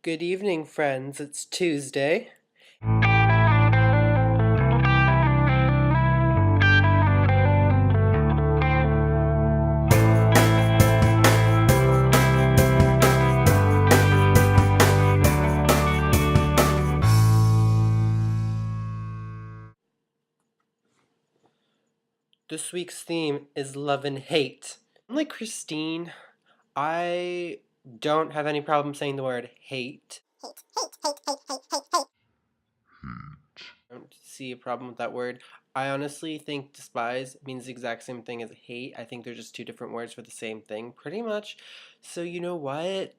Good evening, friends. It's Tuesday. This week's theme is love and hate. Unlike Christine, I don't have any problem saying the word hate. I don't see a problem with that word. I honestly think despise means the exact same thing as hate. I think they're just two different words for the same thing, pretty much. So you know what?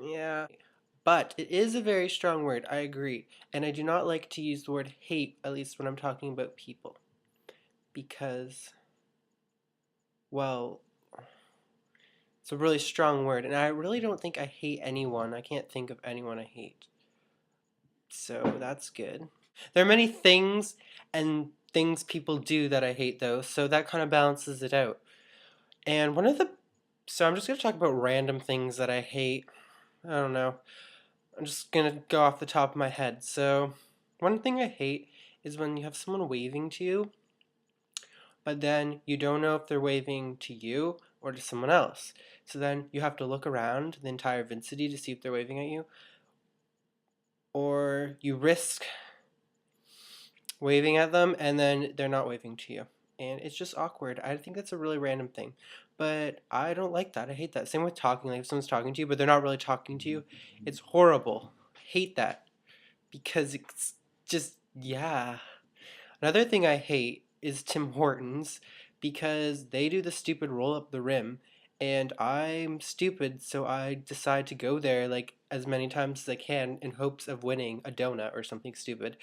Yeah. But it is a very strong word, I agree. And I do not like to use the word hate, at least when I'm talking about people. Because, well, it's a really strong word, and I really don't think I hate anyone. I can't think of anyone I hate. So that's good. There are many things and things people do that I hate, though, so that kind of balances it out. And so I'm just going to talk about random things that I hate. I don't know. I'm just going to go off the top of my head. So, one thing I hate is when you have someone waving to you, but then you don't know if they're waving to you or to someone else. So then you have to look around the entire vicinity to see if they're waving at you, or you risk waving at them and then they're not waving to you. And it's just awkward. I think that's a really random thing. But I don't like that. I hate that. Same with talking. Like if someone's talking to you, but they're not really talking to you, it's horrible. I hate that. Because it's just, yeah. Another thing I hate is Tim Hortons because they do the stupid roll up the rim and I'm stupid so I decide to go there like as many times as I can in hopes of winning a donut or something stupid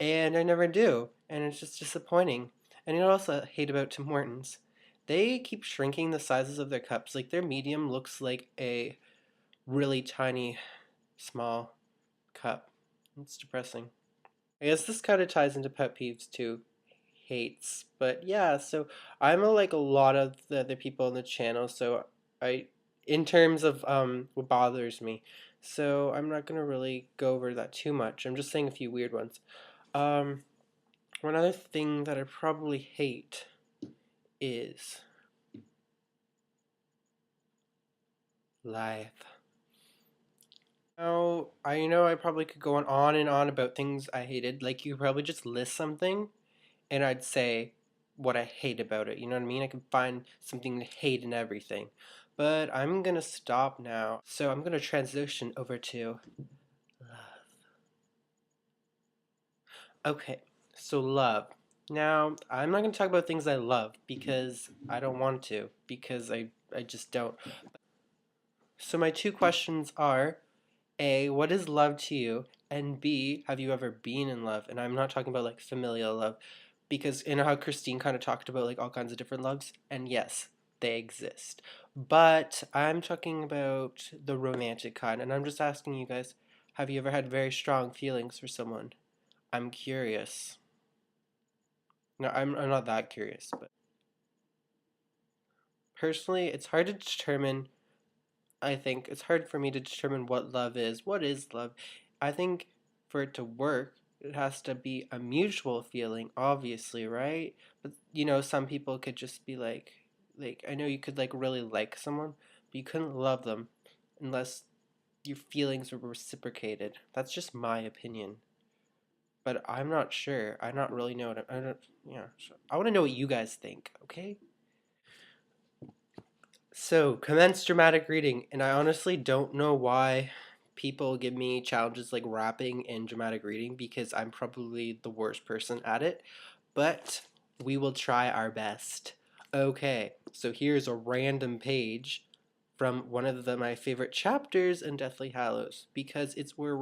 and I never do and it's just disappointing. And you know what else I hate about Tim Hortons? They keep shrinking the sizes of their cups. Like their medium looks like a really tiny small cup. It's depressing. I guess this kind of ties into pet peeves too. Hates. But yeah, so I'm like a lot of the other people on the channel, so I in terms of what bothers me. So I'm not gonna really go over that too much. I'm just saying a few weird ones. Um One other thing that I probably hate is life. Now, I know I probably could go on and on about things I hated. Like you could probably just list something and I'd say what I hate about it. You know what I mean? I can find something to hate in everything. But I'm gonna stop now. So I'm gonna transition over to love. Okay, so love. Now, I'm not gonna talk about things I love because I don't want to, because I just don't. So my two questions are A, what is love to you? And B, have you ever been in love? And I'm not talking about like familial love, because you know how Christine kind of talked about like all kinds of different loves, and yes, they exist. But I'm talking about the romantic kind, and I'm just asking you guys, have you ever had very strong feelings for someone? I'm curious. No, I'm not that curious, but personally, it's hard to determine. I think it's hard for me to determine what love is. What is love? I think for it to work, it has to be a mutual feeling, obviously, right? But you know, some people could just be like I know you could like really like someone, but you couldn't love them unless your feelings were reciprocated. That's just my opinion. But I'm not sure. I don't really know what I don't. Yeah, so I want to know what you guys think. Okay. So, commence dramatic reading, and I honestly don't know why people give me challenges like rapping and dramatic reading because I'm probably the worst person at it, but we will try our best. Okay, so here's a random page from one of my favorite chapters in Deathly Hallows because it's where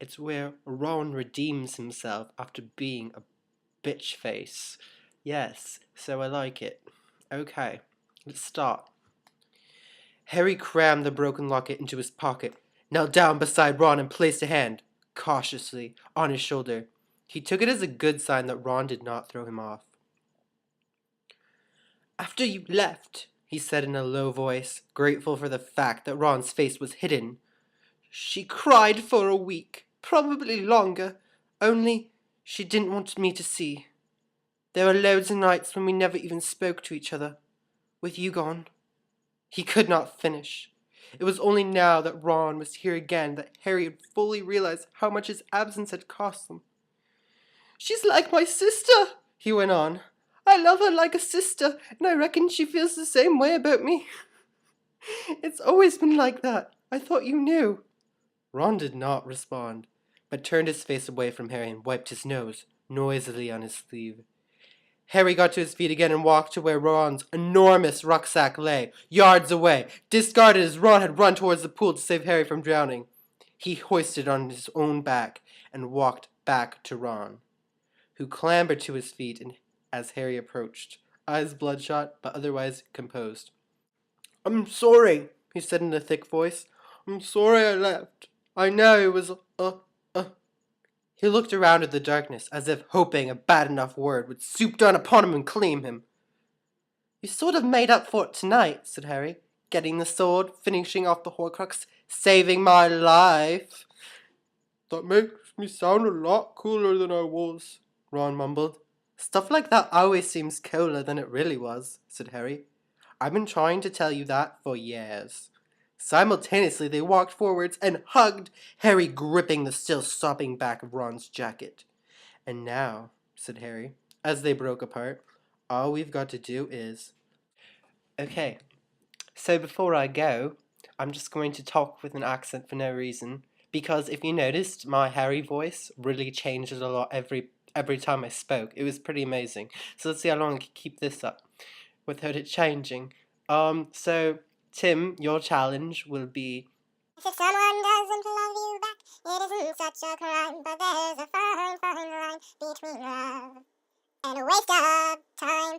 it's where Ron redeems himself after being a bitch face. Yes, so I like it. Okay, let's start. Harry crammed the broken locket into his pocket, knelt down beside Ron and placed a hand, cautiously, on his shoulder. He took it as a good sign that Ron did not throw him off. After you left, he said in a low voice, grateful for the fact that Ron's face was hidden. She cried for a week, probably longer, only she didn't want me to see. There were loads of nights when we never even spoke to each other, with you gone. He could not finish. It was only now that Ron was here again that Harry had fully realized how much his absence had cost them. She's like my sister, he went on. I love her like a sister, and I reckon she feels the same way about me. It's always been like that. I thought you knew. Ron did not respond, but turned his face away from Harry and wiped his nose noisily on his sleeve. Harry got to his feet again and walked to where Ron's enormous rucksack lay, yards away, discarded as Ron had run towards the pool to save Harry from drowning. He hoisted it on his own back and walked back to Ron, who clambered to his feet as Harry approached, eyes bloodshot but otherwise composed. I'm sorry, he said in a thick voice. I'm sorry I left. I know it was He looked around at the darkness, as if hoping a bad enough word would swoop down upon him and claim him. You sort of made up for it tonight, said Harry, getting the sword, finishing off the Horcrux, saving my life. That makes me sound a lot cooler than I was, Ron mumbled. Stuff like that always seems cooler than it really was, said Harry. I've been trying to tell you that for years. Simultaneously, they walked forwards and hugged, Harry gripping the still sopping back of Ron's jacket. And now, said Harry, as they broke apart, all we've got to do is... Okay, so before I go, I'm just going to talk with an accent for no reason, because if you noticed, my Harry voice really changed a lot every time I spoke. It was pretty amazing. So let's see how long I can keep this up without it changing. So Tim, your challenge will be... If someone doesn't love you back, it isn't such a crime, but there's a fine, fine line between love and a waste of time.